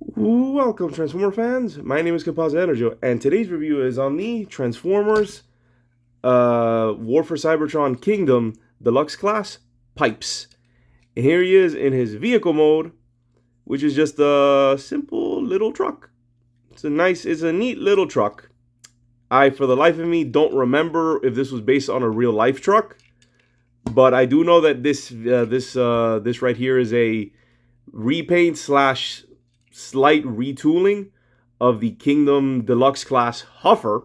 Welcome, Transformer fans. My name is Composite Enerjoe, and today's review is on the Transformers War for Cybertron Kingdom Deluxe Class Pipes. And here he is in his vehicle mode, which is just a simple little truck. It's a neat little truck. I, for the life of me, don't remember if this was based on a real life truck, but I do know that this right here is a repaint slash slight retooling of the Kingdom Deluxe Class Huffer.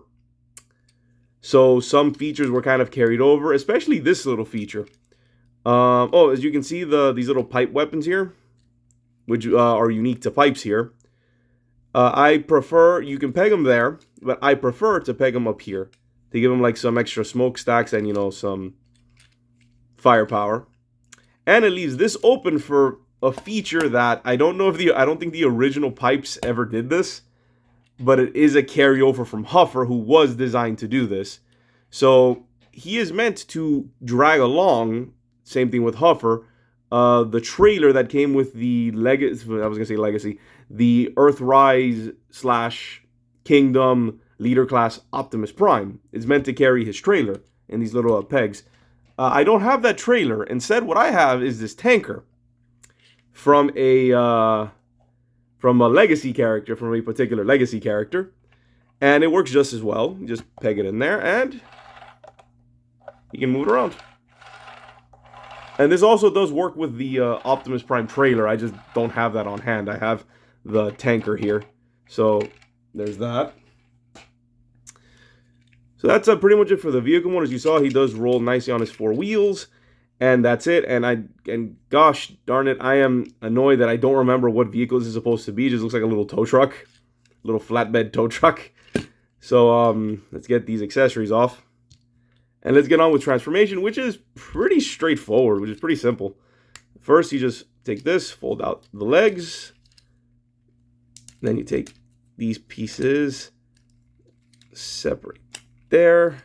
So some features were kind of carried over, especially this little feature. As you can see, these little pipe weapons here, which are unique to pipes here. I prefer, you can peg them there, but I prefer to peg them up here to give them like some extra smokestacks and, you know, some firepower. And it leaves this open for a feature that I don't think the original pipes ever did this, but it is a carryover from Huffer, who was designed to do this. So he is meant to drag along, same thing with Huffer, the trailer that came with the Legacy, the Earthrise / Kingdom Leader Class Optimus Prime. It's meant to carry his trailer in these little pegs. I don't have that trailer. Instead, what I have is this tanker from a legacy character, from a particular legacy character, and it works just as well. You just peg it in there, and you can move it around. And this also does work with the Optimus Prime trailer. I just don't have that on hand. I have the tanker here, so there's that. So that's pretty much it for the vehicle mode. As you saw, he does roll nicely on his four wheels. And that's it. And gosh darn it, I am annoyed that I don't remember what vehicle this is supposed to be. It just looks like a little tow truck, little flatbed tow truck. So let's get these accessories off, and let's get on with transformation, which is pretty straightforward, which is pretty simple. First, you just take this, fold out the legs, then you take these pieces, separate there.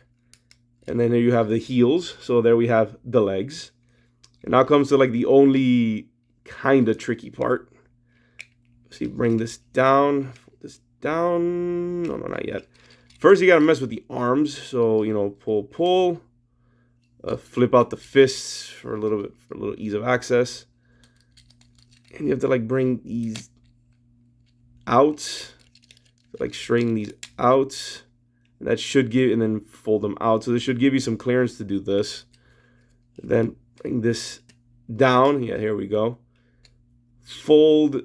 And then there you have the heels. So there we have the legs. And now comes to like the only kind of tricky part. So you bring this down, fold this down. No, not yet. First, you got to mess with the arms. So, you know, pull. Flip out the fists for a little ease of access. And you have to like bring these out. So, like straighten these out. That should give, and then fold them out. So this should give you some clearance to do this. Then bring this down. Yeah, here we go. Fold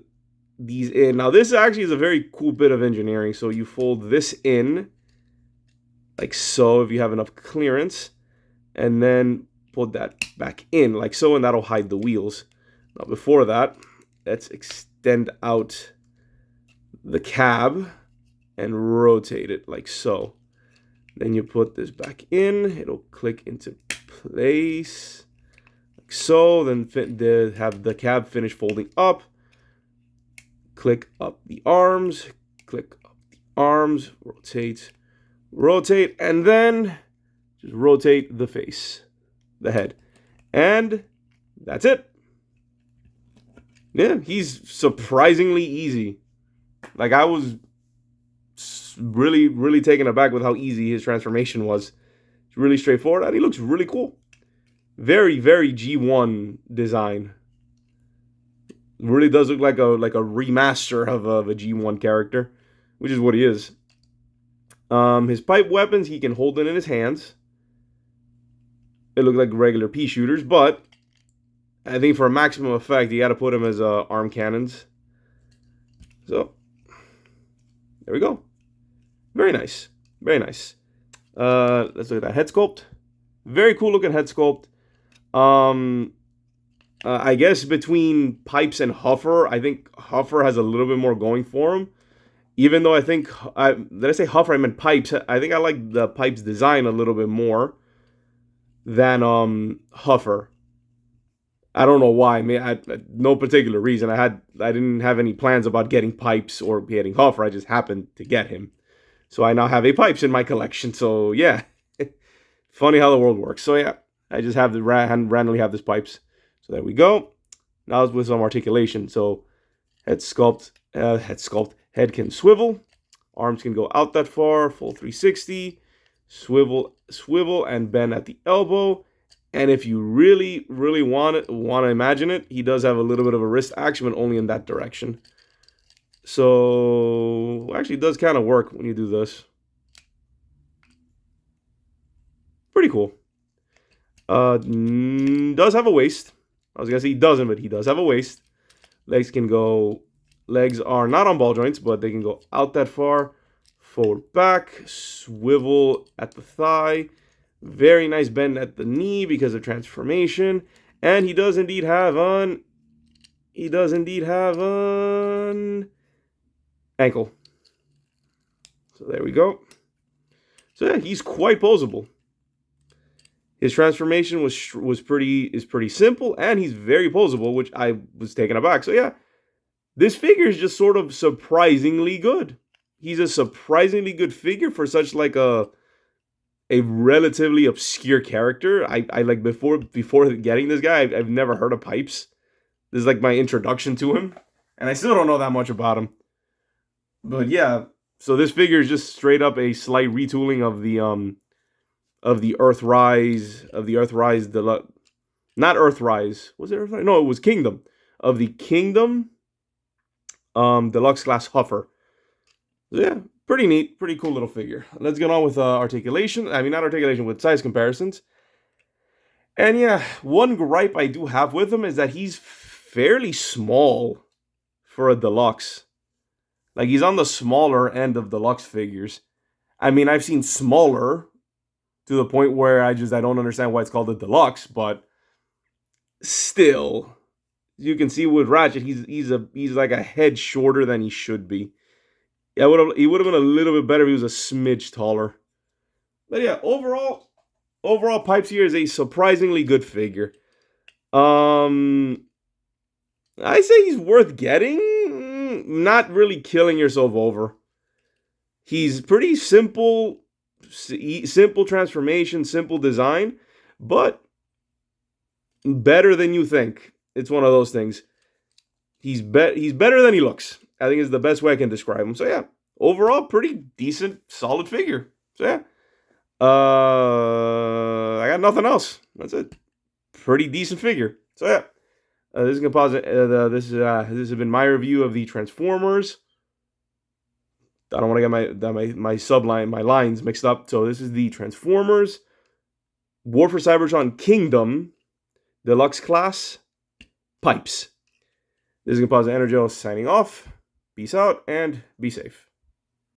these in. Now this actually is a very cool bit of engineering. So you fold this in, like so, if you have enough clearance. And then put that back in, like so, and that'll hide the wheels. Now before that, let's extend out the cab and rotate it like so. Then you put this back in. It'll click into place like so. Then have the cab finish folding up. Click up the arms. Click up the arms. Rotate. And then just rotate the face, the head. And that's it. Yeah, he's surprisingly easy. Like, I was really taken aback with how easy his transformation was. It's really straightforward, and he looks really cool. Very G1 design. Really does look like a remaster of a G1 character, which is what he is. His pipe weapons, he can hold it in his hands. It looks like regular pea shooters, but I think for a maximum effect, you got to put them as arm cannons. So there we go. Very nice. Very nice. Let's look at that head sculpt. Very cool looking head sculpt. I guess between pipes and Huffer, I think Huffer has a little bit more going for him. Even though did I say Huffer? I meant pipes. I think I like the pipes design a little bit more than Huffer. I don't know why. I mean, no particular reason. I didn't have any plans about getting pipes or getting Huffer. I just happened to get him. So I now have a pipes in my collection. So yeah, funny how the world works. So yeah, I just have randomly have this pipes. So there we go. Now with some articulation. So head sculpt Head sculpt. Head can swivel. Arms can go out that far. Full 360. Swivel, and bend at the elbow. And if you really want to imagine it, he does have a little bit of a wrist action, but only in that direction. So actually, it does kind of work when you do this. Pretty cool. Does have a waist. I was gonna say he doesn't, but he does have a waist. Legs are not on ball joints, but they can go out that far. Forward, back, swivel at the thigh. Very nice bend at the knee because of transformation. And he does indeed have an ankle. So there we go. So yeah, he's quite posable. His transformation is pretty simple, and he's very posable, which I was taken aback. So yeah, this figure is just sort of surprisingly good. He's a surprisingly good figure for such like a relatively obscure character. I like before getting this guy, I've never heard of Pipes. This is like my introduction to him, and I still don't know that much about him. But yeah, so this figure is just straight up a slight retooling of the Earthrise Deluxe. Not Earthrise. Was it Earthrise? No, it was Kingdom. Of the Kingdom Deluxe class Huffer. So yeah, pretty neat, pretty cool little figure. Let's get on with articulation. I mean, not articulation, with size comparisons. And yeah, one gripe I do have with him is that he's fairly small for a Deluxe. Like, he's on the smaller end of Deluxe figures. I mean, I've seen smaller to the point where I don't understand why it's called a Deluxe, but still, you can see with Ratchet, he's like a head shorter than he should be. Yeah, he would have been a little bit better if he was a smidge taller. But yeah, overall, Pipes here is a surprisingly good figure. I say he's worth getting. Not really killing yourself over. He's pretty simple transformation, simple design, but better than you think. It's one of those things. He's better than he looks. I think is the best way I can describe him. So yeah, overall, pretty decent, solid figure. So yeah, I got nothing else. That's it. Pretty decent figure. So yeah, this is Composite. This has been my review of the Transformers. I don't want to get my lines mixed up. So this is the Transformers War for Cybertron Kingdom Deluxe class Pipes. This is Composite Enerjoe signing off. Peace out and be safe.